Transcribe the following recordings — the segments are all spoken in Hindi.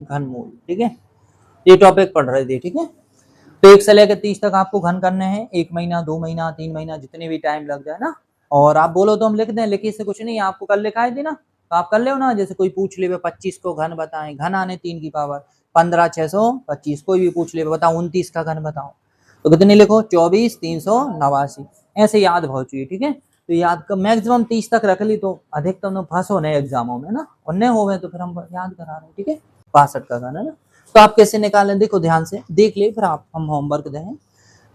घनमूल। ठीक है, ये टॉपिक पढ़ रहे थे। ठीक है, तो 1 से लेकर 30 तक आपको घन करने हैं। 1 महीना, 2 महीना, 3 महीना, जितने भी टाइम लग जाए ना। और आप बोलो तो हम लिख दें, लिखी से कुछ नहीं, आपको कल लिखाई थी ना, तो आप कर ले ना। जैसे कोई पूछ ले 25 को घन बताएं, घन आने 3 की पावर 15 625, कोई भी पूछ ले बताओ 29 का घन बताओ, तो कितने लिखो 24 389, ऐसे याद बहुत चाहिए। ठीक है, तो याद का मैक्सिमम 30 तक रख ली तो अधिकतम तो फंस होने एग्जामों में ना, और नहीं हो गए तो फिर हम याद करा रहे हैं। ठीक है, 62 का घन है ना। तो आप कैसे निकालें, देखो ध्यान से देख ले, फिर आप हम होमवर्क दें।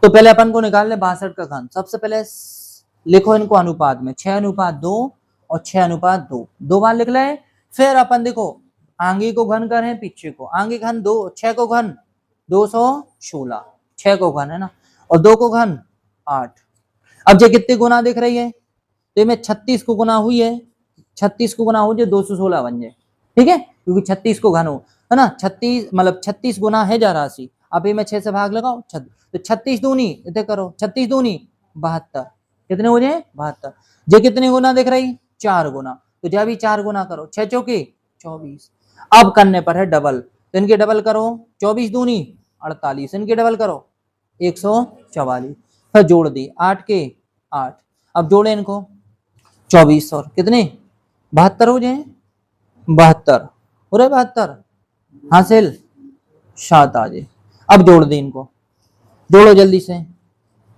तो पहले अपन को निकाल ले 62 का घन। सबसे पहले लिखो इनको अनुपात में, 6:2 और 6:2, 2 बार लिख ले। फिर अपन देखो आगे को घन करें, पीछे को आगे घन 2, 6 को घन 216, 6 को घन है ना, और 2 को घन 8। अब ये कितने गुना दिख रही है, तो में 36 को गुना हुई है, 36 को गुना हो जाए 216 बन जाए। ठीक है, क्योंकि 36 को घन हो है ना, 36 मतलब 36 गुना है जा राशि। अब ये में 6 से भाग लगाओ, तो 36 दूनी इतने करो, 36 दूनी 72, कितने हो जाए 72। ये कितने गुना दिख रही, 4 गुना, तो जब भी 4 गुना करो, 6 चौके 24। अब करने पर है डबल, तो इनके डबल करो, 24 दूनी 48, इनके डबल करो 144, फिर जोड़ दी 8 के 8। अब जोड़े इनको 24 और कितने 72 हो जाए, 72 हो रहे 72 हासिल 7 आ जाए। अब जोड़ दे इनको, जोड़ो जल्दी से,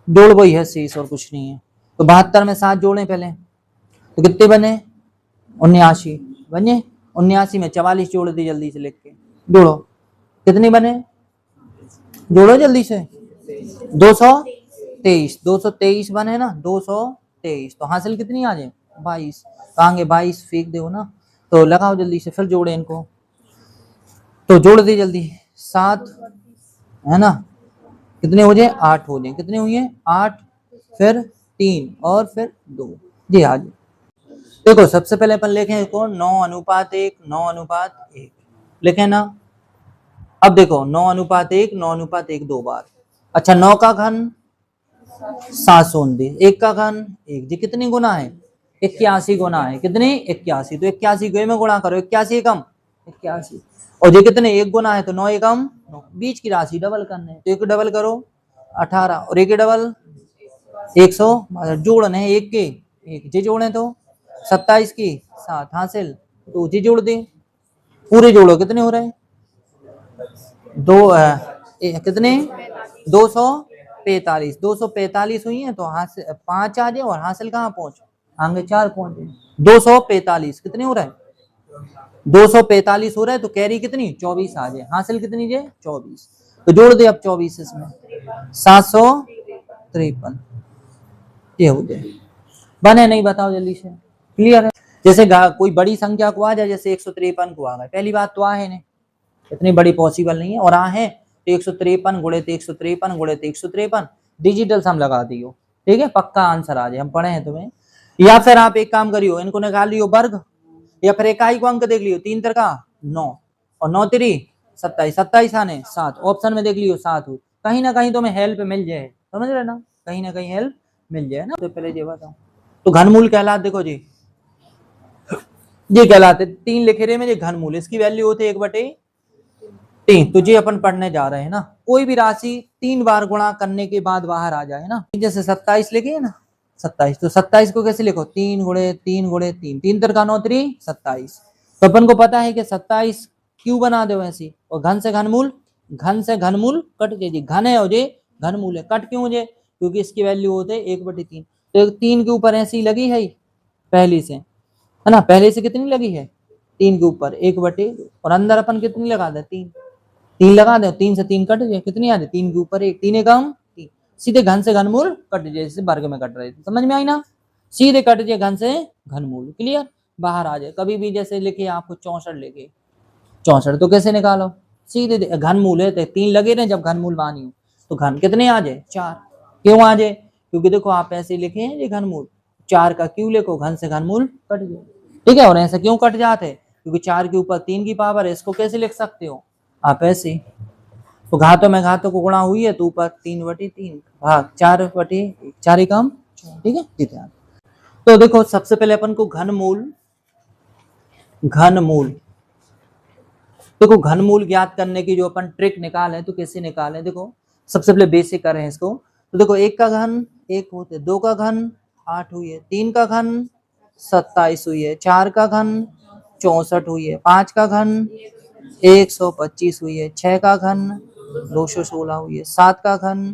जोड़ वही है शेष और कुछ नहीं है। तो 72 में 7 जोड़े पहले, तो कितने बने 79 बने, 79 में 44 जोड़ दी जल्दी से लिख के, जोड़ो कितने बने, जोड़ो जल्दी से 223, 223 बने ना 223, तो हासिल कितनी आ जाए 22, कहेंगे 22 फेंक दो ना, तो लगाओ जल्दी से, फिर जोड़े इनको, तो जोड़ दे जल्दी 7 है ना, कितने हो जाए 8 हो जाए, कितने हुए 8, फिर 3 और फिर 2, जी आज देखो सबसे पहले अपन लिखे इसको 9:1, 9:1 लिखे ना। अब देखो 9:1, 9:1 2 बार, अच्छा 9 का घन 729, 1 का घन 1, जी कितनी गुना है 81 गुना है, कितनी 81, तो 81 को में गुणा करो, 81 कम 81, और ये कितने 1 गुना है तो 9 एकम 9, बीच की राशि डबल करने, तो एक डबल करो 18 और एक डबल 100, जोड़ने हैं 1 के 1, जी जोड़े तो 27 की 7 हासिल, तो जी जोड़ दे, पूरे जोड़ो कितने हो रहे दो कितने 245, 245 हुई है, तो हासिल 5 आ जाए और हासिल कहाँ पहुंच आगे 4 पहुंचे, 245 कितने हो रहे हैं 245 हो रहा है, तो कैरी कितनी 24 आ जाए, हासिल कितनी जे 24, तो जोड़ दे अब 24 इसमें 753, ये हो जाए, बने नहीं बताओ जल्दी से, क्लियर है। जैसे कोई बड़ी संख्या को आ जाए, जैसे 153 को आ गए, पहली बात तो आ है नहीं, इतनी बड़ी पॉसिबल नहीं है, और आ है तो 153 गुणे 153 गुणे 153 डिजिटल सम लगा दियो, ठीक है, पक्का आंसर आ जाए, हम पढ़े हैं तुम्हें। या फिर आप एक काम करियो, इनको निकाल लियो वर्ग, या फिर इकाई को अंक देख लियो, 3 3 का 9 और 9 3 27, 27 आने 7, ऑप्शन में देख लियो 7 हो, कहीं ना कहीं तुम्हें हेल्प मिल जाए, समझ रहे ना, कहीं ना कहीं हेल्प मिल जाए ना। तो पहले ये बताओ, तो घनमूल कहलाते, देखो जी ये कहलाते 3 लिखे रहे में, ये घनमूल, इसकी वैल्यू होती है 1/3, तो ये अपन पढ़ने जा रहे हैं ना। कोई भी राशि 3 बार गुणा करने के बाद बाहर आ जाए ना, जैसे 27 लिखे है ना 27, तो 27 को कैसे लिखो 3 गुणे 3 गुणे 3, 3 3 का 9 3 27, तो अपन को पता है कि 27 क्यों बना दो ऐसी, और घन से घनमूल, घन से घनमूल कट जाए, घन है और ये घनमूल है, कट क्यों हो जाए, क्योंकि इसकी वैल्यू होते है 1/3, तो 3 के ऊपर ऐसी लगी है पहली से, है ना, पहले से कितनी लगी है 3 के ऊपर 1/2, और अंदर अपन कितनी लगा दे 3, 3 लगा दे, 3 से 3 कट जाए, कितनी आ जाए 3 के ऊपर 1, 3 एकम 3, सीधे घन से घनमूल कट जाए, जैसे वर्ग में कट रहे थे, समझ में आई ना, सीधे कट जाए घन से घनमूल, क्लियर, बाहर आ जाए। कभी भी जैसे लिखे आपको 64 लिखे, 64 तो कैसे निकालो, सीधे घनमूल है तो 3 लगे रहे, जब घनमूल मानी हो तो घन कितने आ जाए 4, क्यों आ जाए, क्योंकि देखो आप ऐसे लिखे हैं ये घनमूल, 4 का क्यों लिखो, घन से घनमूल कट जाए, ठीक है, और ऐसा क्यों कट जाते, क्योंकि 4 के ऊपर 3 की पावर है, इसको कैसे लिख सकते हो आप ऐसे, तो घातों में घातों को गुणा हुई है, तो ऊपर 3/3 भाग 4/1, 4 एकम, ठीक है, ठीक है। तो देखो सबसे पहले अपन को घनमूल, घनमूल देखो घनमूल ज्ञात करने की जो अपन ट्रिक निकाले तो कैसे निकालें, देखो सबसे पहले बेसिक कर रहे हैं इसको। तो देखो 1 का घन 1 होते, 2 का घन 8 हुई है, 3 का घन 27 हुई है, 4 का घन 64 हुई है, 5 का घन 125 हुई है, 6 का घन 216 हुई है, 7 का घन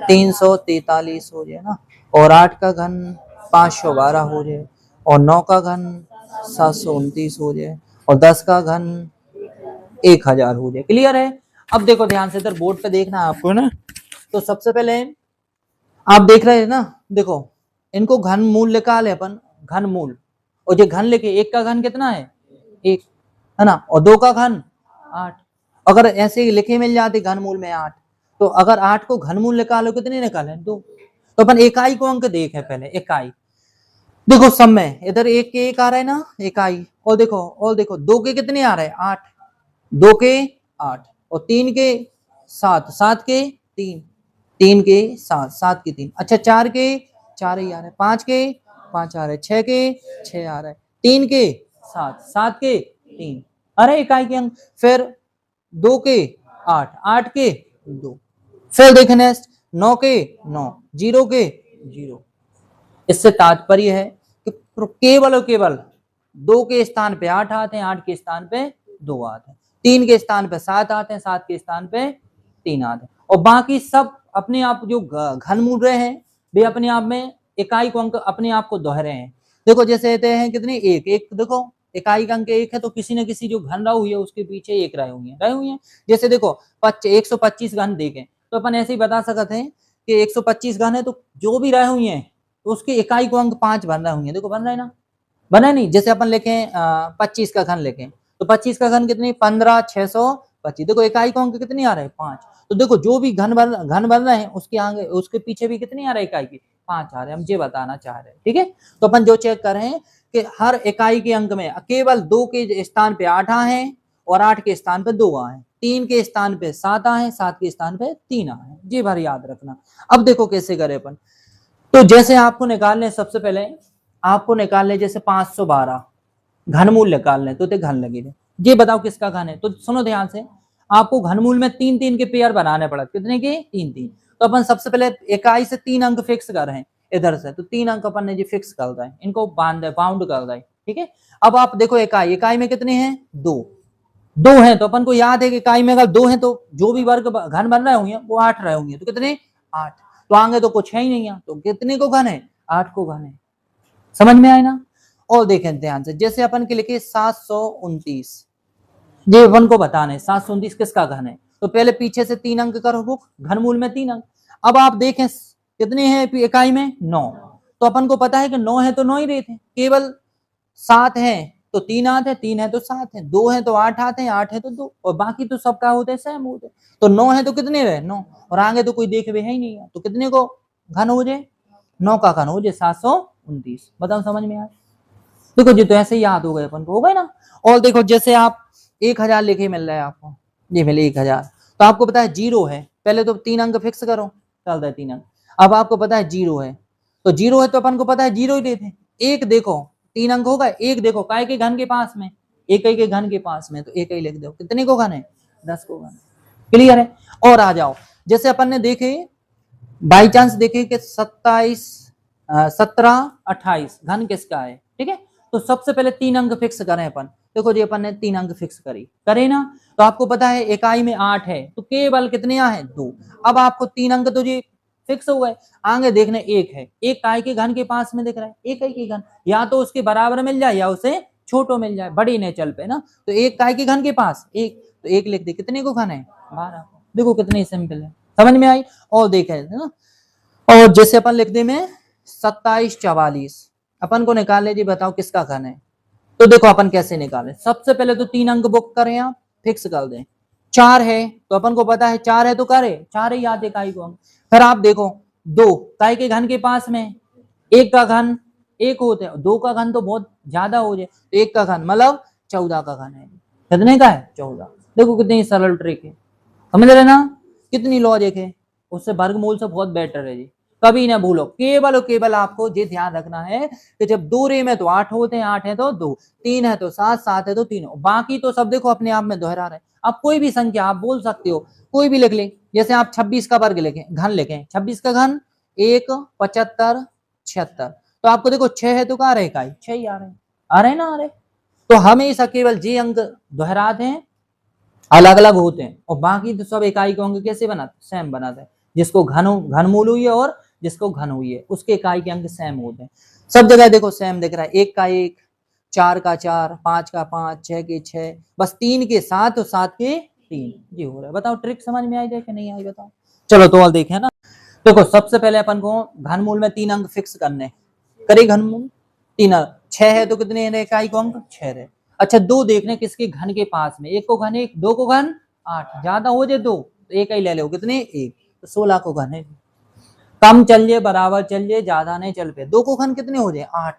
343 हो जाए ना, और 8 का घन 512 हो जाए, और 9 का घन 729 हो जाए, और 10 का घन 1000 हो जाए। क्लियर है। अब देखो ध्यान से इधर बोर्ड पे देखना है आपको ना। तो सबसे पहले आप देख रहे हैं ना, देखो इनको घन मूल निकाले अपन, घन मूल, और जो घन लेके 1 का घन कितना है 1 है ना, और 2 का घन 8। अगर ऐसे ही लिखे मिल जाते घन मूल में 8, तो अगर 8 को घन मूल निकालो कितने निकाले 2। तो अपन इकाई को अंक देखे पहले, इकाई देखो सब में इधर 1 के 1 आ रहा है ना इकाई, और देखो 2 के कितने आ रहे हैं 8, 2 के 8, और 3 के 7, 7 के 3, 3 के 7, 7 के 3, अच्छा 4 के 4 ही आ रहा है, 5 के 5 आ रहा है, 6 के 6 आ रहा है, 3 के 7, 7 के 3, अरे इकाई के अंक। फिर 2 के 8, 8 के 2, फिर देखें नेक्स्ट 9 के 9, 0 के 0। इससे तात्पर्य है कि केवल और केवल 2 के स्थान पे 8 आते हैं, 8 के स्थान पे 2 आते हैं, 3 के स्थान पे 7 आते हैं, 7 के स्थान पे 3 आते हैं, और बाकी सब अपने आप जो घनमूल रहे हैं वे अपने आप में इकाई को अंक अपने आप को दोहरे हैं। देखो जैसे कहते हैं कितने 1 1, देखो इकाई का अंक 1 है, तो किसी न किसी जो घन रहा हुई है उसके पीछे 1 रहे हुए हैं। जैसे देखो 125 घन देखें तो अपन ऐसे ही बता सकते हैं कि 125 घन है, तो जो भी रहे हुए हैं तो उसकी इकाई को अंक 5 बन रहे होंगे। देखो बन रहा है ना, बना नहीं। जैसे अपन लिखें 25 का घन लिखें तो 25 का घन कितनी 15 625, देखो इकाई को अंक कितनी आ रहे हैं 5। तो देखो जो भी घन बन रहे हैं उसके आगे उसके पीछे भी कितनी आ रहा है इकाई की 5 आ रहे हैं, हम ये बताना चाह रहे हैं। ठीक है, तो अपन जो चेक कर रहे हैं कि हर इकाई के अंक में केवल 2 के स्थान पे 8 आए हैं, और 8 के स्थान पे 2 आए, 3 के स्थान पे 7 आए, 7 के स्थान पे 3 आए, ये बार याद रखना। अब देखो कैसे करें अपन। तो जैसे आपको निकालने, सबसे पहले आपको निकालने जैसे 512 घनमूल निकालने, तो घन लगे ये बताओ किसका घन है। तो सुनो ध्यान से, आपको घनमूल में 3 3 के पेयर बनाने पड़े, कितने के 3 3। तो अपन सबसे पहले इकाई से 3 अंक फिक्स कर रहे हैं इधर से, तो 3 अंक अपन ने जी फिक्स कर दिए, इनको बाउंड कर दिए। ठीक है, अब आप देखो इकाई में कितने हैं 2 हैं, तो अपन को याद है कि इकाई में अगर 2 हैं तो जो भी वर्ग घन बन रहे होंगे वो 8 रहे होंगे, तो कितने 8, तो आगे तो कुछ है ही नहीं है, तो कितने को घन है 8 को घन है। समझ में आए ना। और देखें ध्यान से, जैसे अपन के लिखे 729, ये अपन को बताना है 729 किसका घन है। तो पहले पीछे से 3 अंक करो बुक, घनमूल में 3 अंक। अब आप देखें कितने हैं इकाई में 9, तो अपन को पता है कि 9 है तो 9 ही रहते हैं, केवल 7 है तो 3 आते हैं, 3 है तो 7 है, 2 है तो 8 आते हैं, 8 है तो 2, और बाकी तो सबका होते हैं सेम होते हैं। तो 9 है तो कितने रहे 9, और आगे तो कोई देखे हुए है ही नहीं है, तो कितने को घन हो जाए 9 का घन हो जाए 729। बताओ समझ में आया। देखो जी तो ऐसे ही याद हो गए अपन को, हो गए ना। और देखो जैसे आप 1000 लिखे मिल रहा है आपको, ये मिले 1000, तो आपको पता है 0 है, पहले तो 3 अंक फिक्स करो, चल रहा 3 अंक। अब आपको पता है 0 है, तो 0 है तो अपन को पता है 0 ही लेते। 1 देखो 3 अंक होगा, 1 देखो काय के घन के पास में, एक के घन के पास में, तो एक ही लिख दो, कितने को घन है 10 को घन। क्लियर है। और आ जाओ, जैसे अपन ने देखे बाई चांस देखे कि 27 17 28 घन किसका है। ठीक है, तो सबसे पहले 3 अंक फिक्स करें अपन। देखो जी अपन ने 3 अंक फिक्स करे ना, तो आपको पता है इकाई में 8 है, तो केवल कितने हैं 2। अब आपको 3 अंक तो जी फिक्स हो गए, आगे देखने 1 है, एक काय के घन के पास में दिख रहा है, एक काय के घन या तो उसके बराबर मिल जाए या उसे छोटो मिल जाए, बड़ी ने चल पे ना, तो एक काय के घन के पास 1, तो 1 लिख दे, कितने को घन है 12। देखो कितनी सिंपल है, समझ में आई। और देखे ना, और जैसे अपन लिख दे में 27 44, अपन को निकालने जी बताओ किसका घन है। तो देखो अपन कैसे निकालें, सबसे पहले तो 3 अंक बुक करें, आप फिक्स कर दें। 4 है तो अपन को पता है 4 है तो करे 4 ही याद इकाई को अंक। फिर आप देखो 2 काय के घन के पास में, 1 का घन 1 होते हैं, 2 का घन तो बहुत ज्यादा हो जाए, तो 1 का घन मतलब 14 का घन है। कितने का है 14। देखो कितनी सरल ट्रिक है, समझ रहे ना, कितनी लॉजिक है, उससे वर्गमूल से बहुत बेटर है जी। कभी ना भूलो। केवल और केवल आपको ये ध्यान रखना है कि जब 2 रे में तो 8 होते हैं, 8 है तो 2, 3 है तो 7, 7 है तो 3, बाकी तो सब देखो अपने आप में दोहरा रहे। अब कोई भी संख्या आप बोल सकते हो, कोई भी लिख ले। जैसे आप 26 का वर्ग लिखें, घन लिखें, 26 का घन 1, 75, 76, तो आपको देखो 6 है तो क्या रहे इकाई, 6 ही आ रहे ना, आ रहे। तो हमेशा केवल जी अंक दोहराते हैं, अलग अलग होते हैं, और बाकी तो सब इकाई के अंक कैसे बनाते, सेम बनाते हैं। जिसको घनमूल हुई है और जिसको घन हुई है उसके इकाई के अंक सेम होते हैं। सब जगह देखो सेम दिख रहा है, 1 का 1, 4 का 4, 5 का 5, 6 के 6, बस 3 के 7 और 7 के 3 ये हो रहा है। बताओ ट्रिक समझ में आई है कि नहीं आई, बताओ। चलो तो और देखें ना। देखो सबसे पहले अपन को घनमूल में 3 अंक फिक्स करने, करे घनमूल 3, 6 है तो कितने इकाई को अंक 6 रहे। अच्छा 2 देखने किसके घन के पास में, 1 को घन 1, 2 को घन 8, ज्यादा हो जाए 2 तो 1 ही ले लो, कितने 1, तो 16 को घन है। कम चल जाए बराबर चल जाए, ज्यादा नहीं चल पे। 2 को घन कितने हो जाए 8,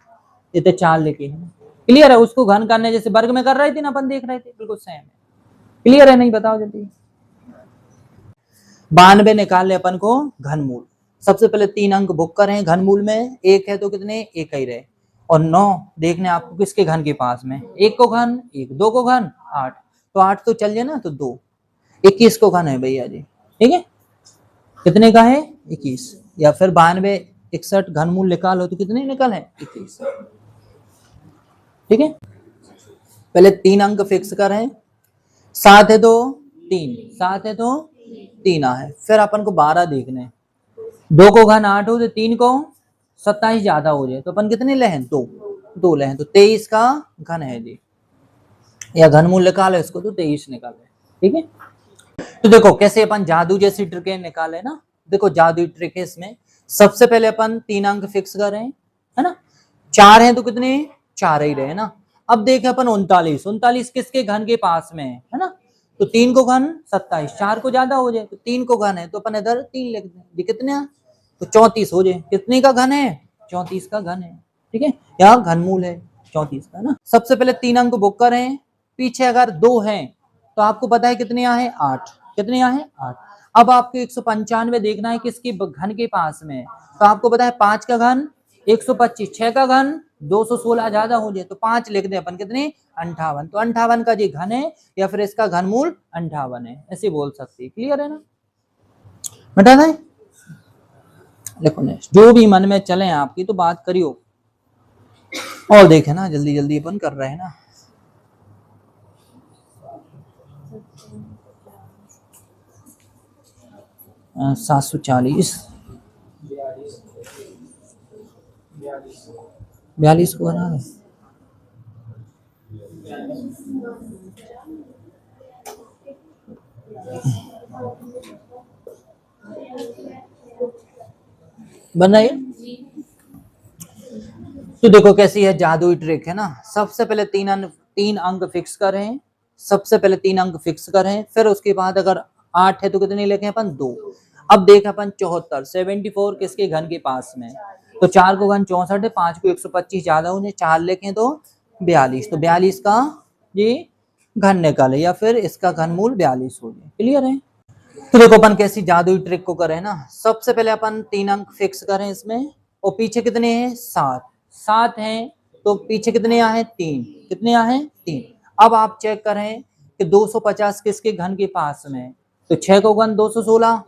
ये तो 4 लेके है। क्लियर है, उसको घन करने जैसे वर्ग में कर रहे थे ना अपन, देख रहे थे, बिल्कुल सेम है। क्लियर है नहीं, बताओ जल्दी। 92 निकाल ले अपन को घनमूल। सबसे पहले 3 अंक बुक करें घनमूल में, 1 है तो कितने 1 ही रहे, और 9 देखने आपको किसके घन के पास में, 1 को घन 1, 2 को घन 8, तो 8 तो चल जाए ना, तो 2, 21 को घन है भैया जी, ठीक है। कितने का है 21, या फिर 92 61 घनमूल निकालो तो कितने निकल है 21, ठीक है। पहले 3 अंक फिक्स करें, 7 है तो 3, 7 है तो 3 है। फिर अपन को 12 देखने, 2 को घन 8 हो तो 3 को 27 ज्यादा हो जाए, तो अपन कितने ले हैं 2, 2 ले हैं, तो 23 का घन है जी, या घनमूल निकाले इसको तो 23 निकाले, ठीक है। तो देखो कैसे अपन जादू जैसी ट्रिकें निकाले ना। देखो जादू ट्रिक है इसमें, सबसे पहले अपन 3 अंक फिक्स कर रहे हैं, है ना। 4 है तो कितने 4 ही रहे ना। अब देखे अपन 39, 39 किसके घन के पास में है ना, तो 3 को घन 27, 4 को ज्यादा हो जाए तो 3 को घन है, तो अपन इधर 3 लिख दें, ये कितने हैं तो 34 हो जाए। कितने का घन है 34 का घन है, ठीक है, यहाँ घनमूल है 34 का ना। सबसे पहले 3 अंक बुक करें, पीछे अगर 2 हैं तो आपको पता है कितने यहाँ है 8, कितने यहाँ है 8। अब आपको 195 देखना है किसके घन के पास में, तो आपको पता है 5 का घन 125, 6 का घन 216 ज्यादा हो जाए तो 5 लिख दे अपन, कितने 58, तो 58 का जी घन है, या फिर इसका घनमूल 58 है, ऐसे बोल सकते हैं। क्लियर है ना बेटा है। देखो नेक्स्ट, जो भी मन में चले आपकी तो बात करियो, और देखे ना जल्दी जल्दी अपन कर रहे हैं ना। 740, 42 को बना रहे, बन रही है। तो देखो कैसी है जादुई ट्रिक है ना। सबसे पहले 3 अंक फिक्स करें, सबसे पहले 3 अंक फिक्स करें, फिर उसके बाद अगर 8 है तो कितने लेके अपन 2। अब देख अपन 74, 74 किसके घन के पास में, तो 4 को घन 64 है, 5 को 125 ज्यादा हो जाए, 4 लेके तो 42, तो 42 का ये घन निकाले, या फिर इसका घनमूल 42 हो जाए। क्लियर है। तो देखो अपन कैसी जादुई ट्रिक को करें ना। सबसे पहले अपन 3 अंक फिक्स करें इसमें, और पीछे कितने हैं 7, 7 हैं तो पीछे कितने यहाँ हैं 3, कितने यहाँ हैं 3। अब आप चेक करें कि 250 किसके घन के पास में है, तो 6 को घन 216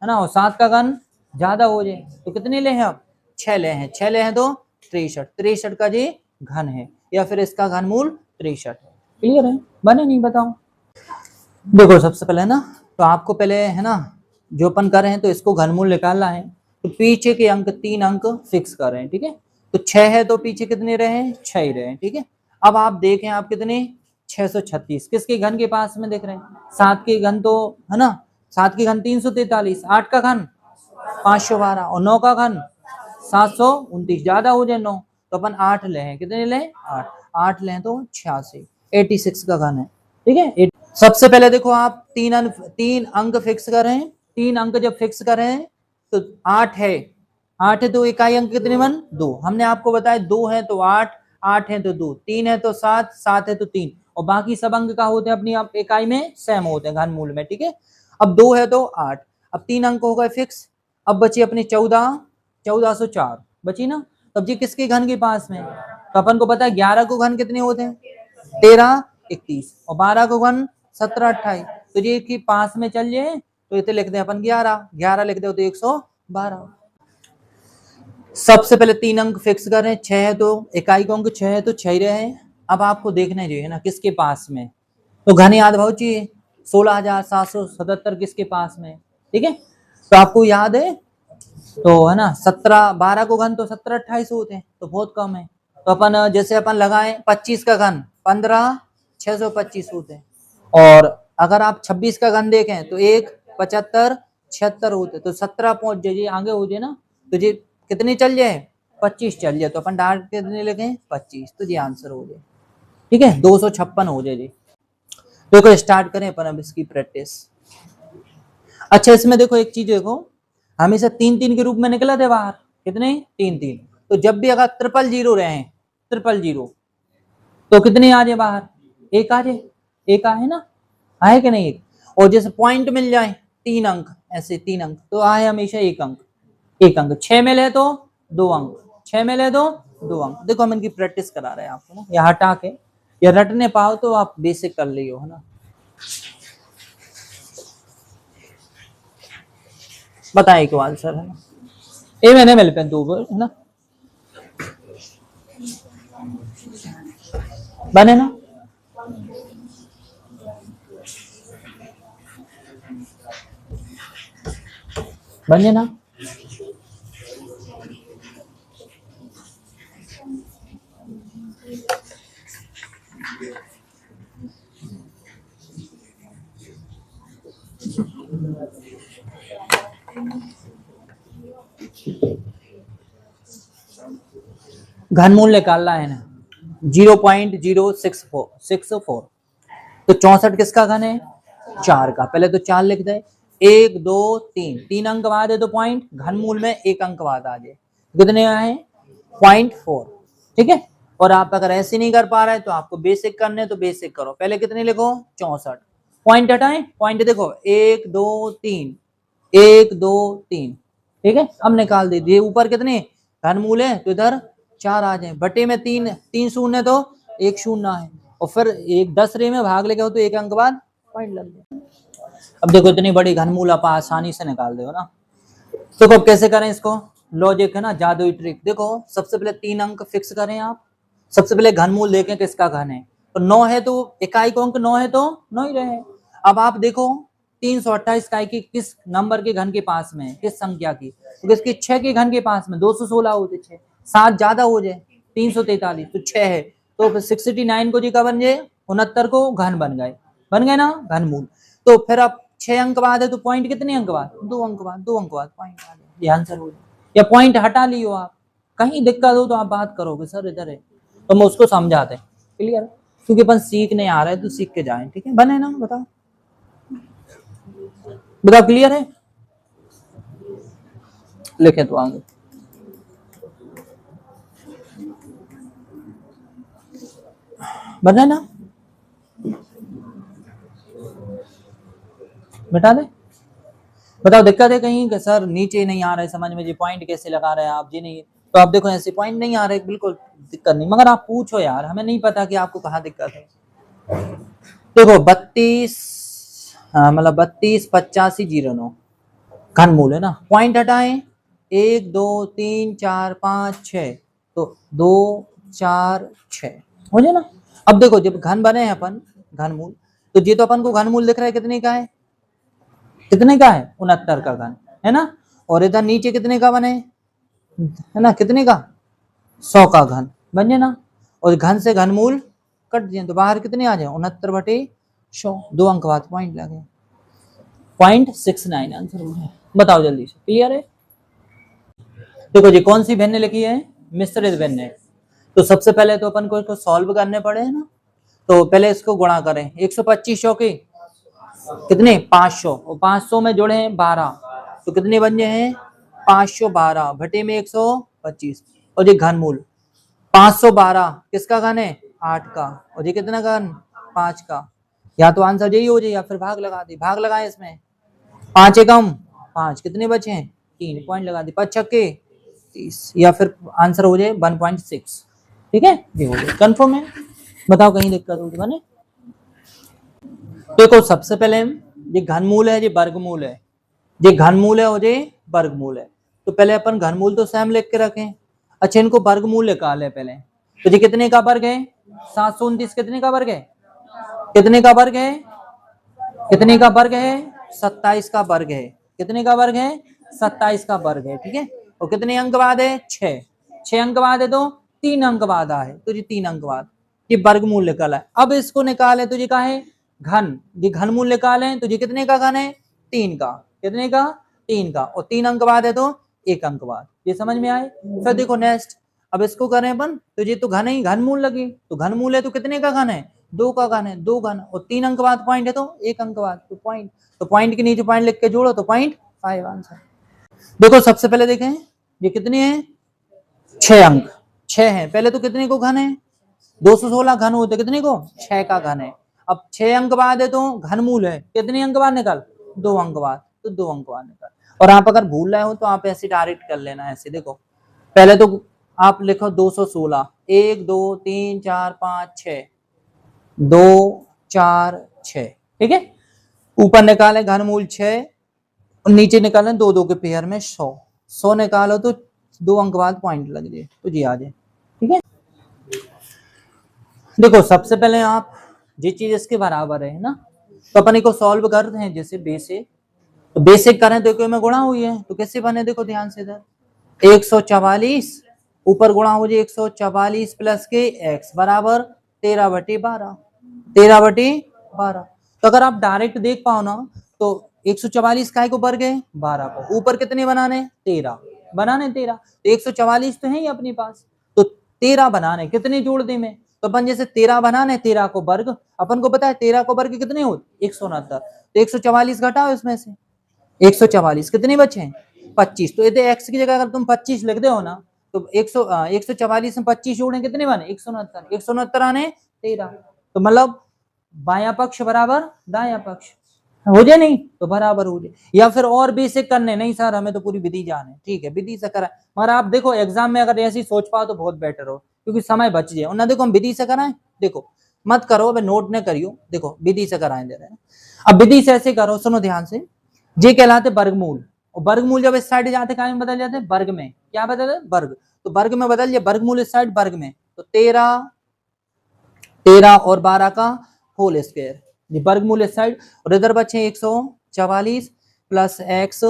है ना, और 7 का घन ज्यादा हो जाए तो कितने ले हैं अब 6 ले हैं, 6 ले हैं तो 63, 63 का जी घन है, या फिर इसका घनमूल 63 है। क्लियर है, बने नहीं बताओ। देखो सबसे पहले ना, तो आपको पहले है ना जो अपन कर रहे हैं तो इसको घनमूल निकालना है, तो पीछे के अंक 3 अंक फिक्स कर रहे हैं, ठीक है। तो 6 है तो पीछे कितने रहे 6 ही रहे, ठीक है। अब आप देखें आप कितने 636 किसके घन के पास में देख रहे हैं, 7 के घन तो है ना, 7 के घन 343, 8 का घन 512, और 9 का घन 729 ज्यादा हो जाए 9, तो अपन 8 ले हैं, कितने ले 8, 8 ले तो 86, 86 का घन है, ठीक है। सबसे पहले देखो आप 3 अंक फिक्स करें, 3 अंक जब फिक्स करें तो 8 है, 8 है तो इकाई अंक कितने बन 2, हमने आपको बताया 2 है तो 8, 8 है तो 2, 3 है तो 7, 7 है तो 3, और बाकी सब अंक का होते हैं अपनी आप इकाई में सेम होते हैं घनमूल में, ठीक है। अब 2 है तो 8, अब 3 अंक हो गए फिक्स। अब बची अपनी 14, 1404 बची ना। तब ये किसके घन के पास में, तो अपन को पता है 11 को घन कितने होते हैं, 13 31, और 12 को घन 17 28, तो ये कि पास में चल जाए तो इतने लिख दे अपन 11, 11 लिख दे तो 112। सबसे पहले 3 अंक फिक्स करें, 6 है तो इकाई को अंक 6 है तो 6 ही रहे। अब आपको देखना है ना किसके पास में, तो घन याद भाव चाहिए, 16,777 किसके पास में, ठीक है। तो आपको याद है तो है ना 17 12 को घन तो 17 28 होते हैं, तो बहुत कम है। तो अपन जैसे अपन लगाए 25 का घन 15 625 होते हैं, और अगर आप 26 का घन देखें तो 1 75 76 होते, तो 17 पहुंच जाइए आगे हो जाए ना, तो ये कितने चल जाए 25 चल जाए, तो अपन डायरेक्ट कितने लिखें 25, तो ये आंसर हो जाए, ठीक है 256 हो जाए जी। देखो स्टार्ट करें अपन अब इसकी प्रैक्टिस। अच्छा इसमें देखो एक चीज देखो, हमेशा 3 3 के रूप में निकला थे बाहर, कितने 3 3, तो जब भी अगर 000 रहे 000 तो कितने आ जाए बाहर, एक आ जाए, एक आए ना, आए कि नहीं एक, और जैसे पॉइंट मिल जाए 3 अंक, ऐसे 3 अंक तो आए हमेशा एक अंक, एक अंक 6 मिले तो 2 अंक, 6 मिले तो 2 अंक। देखो हम इनकी प्रैक्टिस करा रहे हैं आपको ना, या हटा के या रटने पाओ तो आप बेसिक कर लियो है ना। बताइए क्यों आंसर है ना, ए मैंने मिल पे 2 है ना, बने ना, बने ना। घनमूल निकालना है ना 0.064, तो 64 किसका घन है 4 का, पहले तो 4 लिख दे, 1 2 3, 3 अंक बाद है तो पॉइंट, घनमूल में 1 अंक बाद आ जाए, कितने आए 0.4, ठीक है। और आप अगर ऐसे नहीं कर पा रहे तो आपको बेसिक करने तो बेसिक करो, पहले कितने लिखो 64, पॉइंट हटाएं, पॉइंट देखो 1 2 3 1 2 3, ठीक है। अब निकाल दीजिए ऊपर कितने घनमूल है तो इधर 4 आ जाए, बटे में 3 3 शून्य तो 1 शून्य है, और फिर एक 10 रे में भाग लेके हो तो 1 अंक बाद पॉइंट लग जाए। अब देखो इतनी बड़ी घनमूल आप आसानी से निकाल दो ना। तो अब कैसे करें इसको, लॉजिक है ना, जादुई ट्रिक। देखो सबसे पहले 3 अंक फिक्स करें आप, सबसे पहले घनमूल देखें किसका घन है, तो 9 है तो इकाई को अंक 9 है तो 9 ही रहे। अब आप देखो 328 इकाई की किस नंबर के घन के पास में है, किस संख्या की, तो किसकी 6 के घन के पास में, 216 होते 6, 7 ज्यादा हो जाए 343, तो 6 है तो फिर 69 को जी का बन जाए 69 को घन बन गए ना घनमूल। तो फिर आप 6 अंक बाद है तो पॉइंट कितने अंक बाद 2 अंक बाद, 2 अंक बाद पॉइंट आ जाए, ये आंसर हो जाए। या पॉइंट हटा लियो आप, कहीं दिक्कत हो तो आप बात करोगे सर इधर है, तो मैं उसको समझाते हैं, क्लियर है, क्योंकि अपन सीखने आ रहे हैं तो सीख के जाएं, ठीक है। बने ना, बताओ बताओ क्लियर है, लिखे तो आगे बने ना, मिटा दे, बताओ दिक्कत है कहीं कि सर नीचे नहीं आ रहा है समझ में, जी पॉइंट कैसे लगा रहे हैं आप जी, नहीं तो आप देखो ऐसे पॉइंट नहीं आ रहे, बिल्कुल दिक्कत नहीं, मगर आप पूछो यार, हमें नहीं पता कि आपको कहाँ दिक्कत है। देखो 32 मतलब 32 85 09 घनमूल है ना, पॉइंट हटाएं 1 2 3 4 5 6, तो 2 4 6 हो जाए ना। अब देखो जब घन बने हैं अपन घनमूल, तो ये तो अपन को घनमूल दिख रहा है कितने का है, कितने का है 69 का घन है ना, और इधर नीचे कितने का बने है ना, कितने का 100 का घन बन जाए ना, और घन से घनमूल कट दिए तो बाहर कितने आ जाए 69/100, 2 अंक बाद पॉइंट लगे, 0.69 आंसर हो गया। बताओ जल्दी से, क्लियर है। देखो जी कौन सी भिन्न लिखी है, मिश्रित भिन्न, तो सबसे पहले तो अपन को इसको सॉल्व करने पड़े है ना, तो पहले इसको गुणा करें 125 के कितने 500, और 500 में जोड़े हैं 12, तो कितने बन गए हैं 512 बटे में 125, और ये घनमूल 512 किसका घन है 8 का, और ये कितना घन 5 का, या तो आंसर यही हो जाए या फिर भाग लगा दे, भाग लगाए इसमें 5 एकम 5, कितने बचे हैं 3, पॉइंट लगा दे 5 छक्के 35 या फिर आंसर हो जाए 1.6। ठीक है, ये हो जाए कंफर्म है। बताओ कहीं दिक्कत होगी बने। देखो सबसे पहले ये घनमूल है, ये वर्गमूल है, ये घनमूल है और ये वर्गमूल है। तो पहले अपन घनमूल तो सेम लिख के रखें। अच्छा इनको वर्गमूल निकाले पहले। तो ये कितने का वर्ग है? 729 कितने का वर्ग है? कितने का वर्ग है? कितने का वर्ग है? 27 का वर्ग है। कितने का वर्ग है? 27 का वर्ग है। ठीक है, और कितने अंक बाद है? 6। 6 अंक बाद है तो 3 अंक बाद है, तो ये 3 अंक बाद ये वर्गमूल निकाला है। अब इसको निकाले तो ये क्या है? घन। ये घनमूल निकाले तो ये कितने का घन है? 3 का। कितने का? 3 का। और 3 अंक बाद है तो 1 अंक बाद। ये समझ में आए? फिर देखो नेक्स्ट, अब इसको करें अपन तो ये तो घन है, घनमूल लगे तो घनमूल है तो कितने का घन है? 2 का घन है, 2 घन, और 3 अंक बाद पॉइंट है तो 1 अंक बाद, तो पॉइंट, तो पॉइंट के नीचे पॉइंट लिख के जोड़ो तो 0.5 आंसर। देखो सबसे पहले देखें ये कितने हैं? 6 अंक, 6 है। पहले तो कितने को घन है? 216 घन होते कितने को? 6 का घन है। अब 6 अंक बाद है तो घनमूल है, कितने अंक बाद निकाल? 2 अंक बाद, तो 2 अंक बाद निकाल। और आप अगर भूल रहे हो तो आप ऐसे डायरेक्ट कर लेना। ऐसे देखो पहले तो आप लिखो 216, 1 2 3 4 5 6, 2 4 6। ठीक है, ऊपर निकाले घनमूल 6 और नीचे निकाले 2 2 के पेयर में 100। 100 निकालो तो 2 अंक बाद पॉइंट लग जाए तो जी आ जाए। ठीक है, देखो सबसे पहले आप ये चीज इसके बराबर है ना, तो अपन को सॉल्व करते हैं। जैसे बेसिक, तो बेसिक करें तो क्यों में गुणा हुई है तो कैसे बने? देखो ध्यान से इधर 144 ऊपर गुणा हो जाए 144 प्लस के x बराबर 13/12, 13/12। तो अगर आप डायरेक्ट देख पाओ ना तो 144 काय को वर्ग है? 12 को। ऊपर कितने बनाने? 13 बनाने, 13 तो 144 तो है ही अपने पास, तो 13 बनाने, कितने जोड़ दे में? तो अपन जैसे 13 बनाने, 13 को वर्ग, अपन को पता है 13 को वर्ग कितने होते? 169। तो 144 घटाओ इसमें से, 144 कितने बचे हैं? 25। तो यदि x की जगह अगर तुम 25 लिख दे हो ना तो 144 में 25 जोड़े कितने बने? 169। 169 आने 13, तो मतलब बायां पक्ष बराबर दायां पक्ष हो जाए, नहीं तो बराबर हो जाए। या फिर और बेसिक करने, नहीं सर हमें तो पूरी विधि जाने, ठीक है विधि से करा, मगर आप देखो एग्जाम में अगर ऐसी सोच पाओ तो बहुत बेटर हो, क्योंकि समय बच जाए। और ना देखो हम विधि से कराएं, देखो मत करो, अब नोट न करियो, देखो विधि से कराएं दे रहे हैं। अब विधि से ऐसे करो, सुनो ध्यान से, ये कहलाते वर्गमूल, और वर्गमूल जब इस साइड जाते क्या में बदल जाते हैं? वर्ग में। क्या बदल है? वर्ग। तो वर्ग में बदल जाए, वर्गमूल इस साइड वर्ग में, तो 13 और 12 का होल स्क्वायर, ये वर्गमूल इस साइड, और इधर बचे 144 प्लस x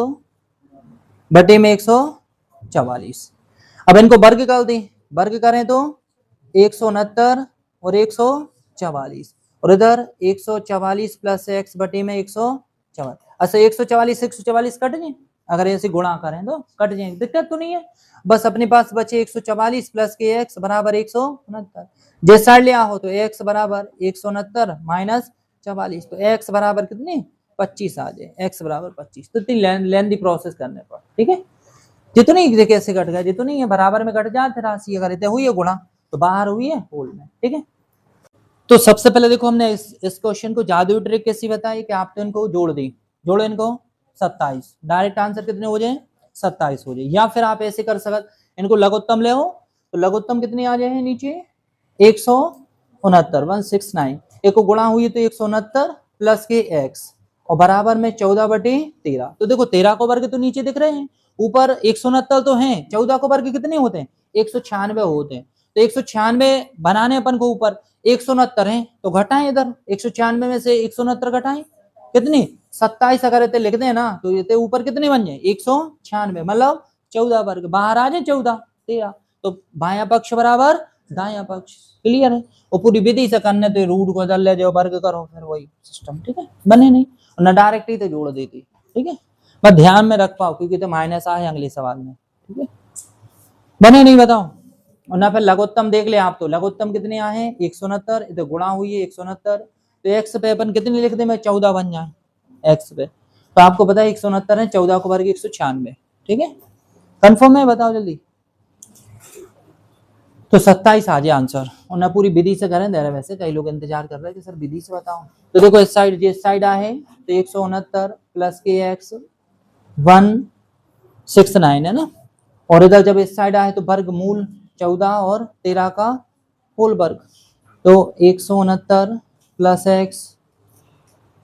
बटे में 144। अब इनको वर्ग कर दें, वर्ग करें तो 169 और 144, और इधर 144 प्लस x बटे में 144। अच्छा 144 144 कट जाए, अगर ऐसे गुणा करें तो कट जाए, दिक्कत तो नहीं है। बस अपने पास बचे 144 प्लस के x बराबर 169। जिस साइड ले आओ तो x बराबर 169 माइनस 44, तो x बराबर कितने? 25 आ जाए, x बराबर 25। तो इतनी लेंथी प्रोसेस करने पर, ठीक है। जितनी देखिए कैसे कट गया, जितनी है बराबर में कट जाते राशि, अगर इतने हुई है गुणा तो बाहर हुई है होल में, ठीक है। तो सबसे पहले देखो हमने इस क्वेश्चन को जादुई ट्रिक कैसी बताई कि आप तो इनको जोड़ दी, जोड़ो इनको 27, डायरेक्ट आंसर कितने हो जाए? 27 हो जाए। या फिर आप ऐसे कर सकते, इनको लघुत्तम ले हो तो लघुत्तम कितने आ जाए नीचे? 169 169, एक को गुणा हुई तो 169 प्लस के x और बराबर में 14/13। तो देखो 13 को वर्ग तो नीचे दिख रहे हैं, ऊपर 169 तो है, 14 को वर्ग कितने होते हैं? 196 होते हैं। तो 196 बनाने अपन को ऊपर 169 है तो घटाएं, इधर 196 में से 169 घटाएं, कितनी? 27। अगर इतने लिख दें ना तो ये ऊपर कितने बन जाए? 196, मतलब 14 वर्ग, बाहर आ जाए 14 13, तो बायां पक्ष बराबर दायां पक्ष। क्लियर है? और पूरी विधि से करने तो रूट को बदल ले जाओ, वर्ग करो, फिर वही सिस्टम, ठीक है। बने नहीं ना डायरेक्ट ही तो जोड़ देती, ठीक है। बस ध्यान में रख पाओ क्योंकि तो माइनस आए अगले सवाल में, ठीक है। बने नहीं बताओ। और ना फिर लघुत्तम देख ले आप, तो लघुत्तम कितने आए हैं? 169, इधर गुणा हुई है 169, तो एक्स पे अपन कितने लिख दे में 14 बन जाए एक्स पे, तो आपको पता है 169 है, 14 को वर्ग 196, ठीक है। कंफर्म है? बताओ जल्दी। तो 27 आ जाए आंसर, और ना पूरी विधि से करें दे रहे, वैसे कई लोग इंतजार कर रहे हैं कि सर विधि से बताओ। तो देखो इस साइड, जिस साइड आए तो 169 प्लस के एक्स 169 है ना, और इधर जब इस साइड आए तो वर्गमूल 14 और 13 का होल वर्ग, तो 169 प्लस एक्स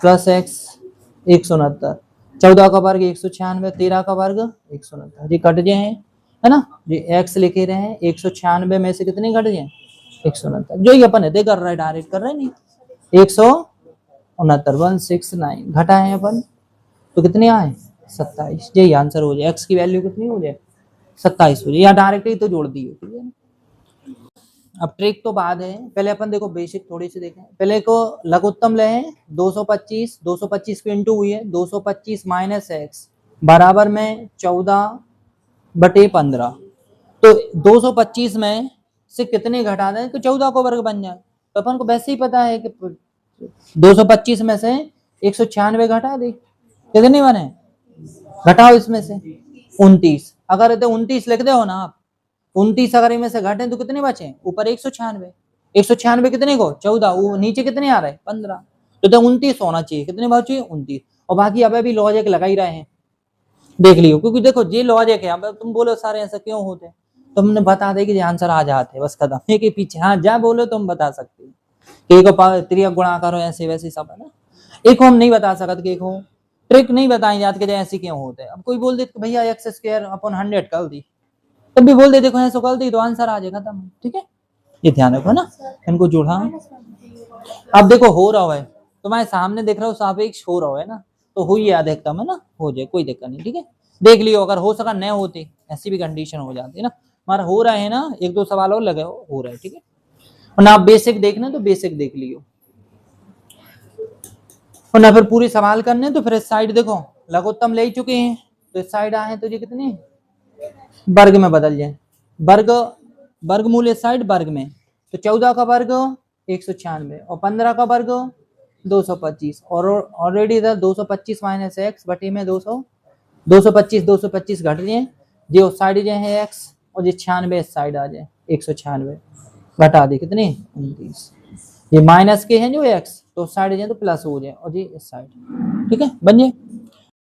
169, 14 का वर्ग 196, 13 का वर्ग 169, ये कट गए हैं, है ना, ये एक्स लिखे रहे हैं, 196 में से कितने कट गए 169, जो ये अपन इधर कर रहे हैं डायरेक्ट कर रहे हैं नहीं, 169 169 घटाए हैं अपन तो कितने आए 27, यही आंसर हो जाए, एक्स की वैल्यू कितनी हो जाए 27 हो जाए, या डायरेक्ट ही तो जोड़ दी हो, ठीक है। अब ट्रिक तो बाद है, पहले अपन देखो बेसिक थोड़ी सी देखें, पहले को लघुत्तम ले 225, 225 की इंटू हुई है 225 माइनस एक्स बराबर में 14/15, तो 225 में से कितने घटा दें तो 14 को वर्ग बन जाए, तो अपन को वैसे ही पता है कि 225 में से 196 घटा दे, कितने बने घटाओ इसमें से 29, अगर इतने 29 लिख दे हो ना आप, 29 अगर इनमें से घटे तो कितने बचे ऊपर 196, 196 कितने को 14, वो नीचे कितने आ रहे 15, तो 29 होना चाहिए, कितने बचे 29, और बाकी अब भी लॉजिक लगा ही रहे हैं, देख लियो, क्योंकि देखो ये लॉजिक है, अब तुम बोलो सारे ऐसा क्यों होते हैं, तो हमने बता दे कि आंसर आ जाते बस खत्म है कि पीछे, हाँ जा बोलो तो हम बता सकते हैं कि एक त्रियक गुणा करो ऐसे वैसे सब है ना, एक हम नहीं बता सकते कि एक हो ट्रिक नहीं बताई जाती कि ऐसे क्यों होते हैं, अब कोई बोल दे भैया एक्स स्क्वायर अपन 100 कर दी, तब भी बोल दे देखो ऐसा कर दी तो आंसर आ जाएगा खत्म, ठीक है, ये ध्यान रखो ना, इनको जोड़ा। अब देखो हो रहा है तुम्हारे सामने देख रहा हो सापेक्ष हो रहा है ना, तो हुई अधिकतम है ना, हो जाए कोई दिक्कत नहीं, ठीक है, देख लियो, अगर हो सका न होते ऐसी भी कंडीशन हो जाती है ना, हमारा हो रहा है ना, एक दो सवाल और लगे हो रहा है, ठीक है, और ना आप बेसिक देखना तो बेसिक देख लियो, और ना फिर पूरी सवाल करने तो फिर इस साइड देखो लघुत्तम ले ही चुके हैं, तो इस साइड आए तो ये कितने वर्ग में बदल जाए, वर्ग वर्गमूल इस साइड वर्ग में, तो 14 का वर्ग 196 और 15 का वर्ग 225, और ऑलरेडी इधर 225 माइनस एक्स बटे में 225 घट जाए, जो साइड जो है एक्स और जो 96 इस साइड आ जाए 196 घटा दे कितने 29, ये माइनस के हैं जो एक्स तो साइड जाए तो प्लस हो जाए, और ये इस साइड, ठीक है बन जाए।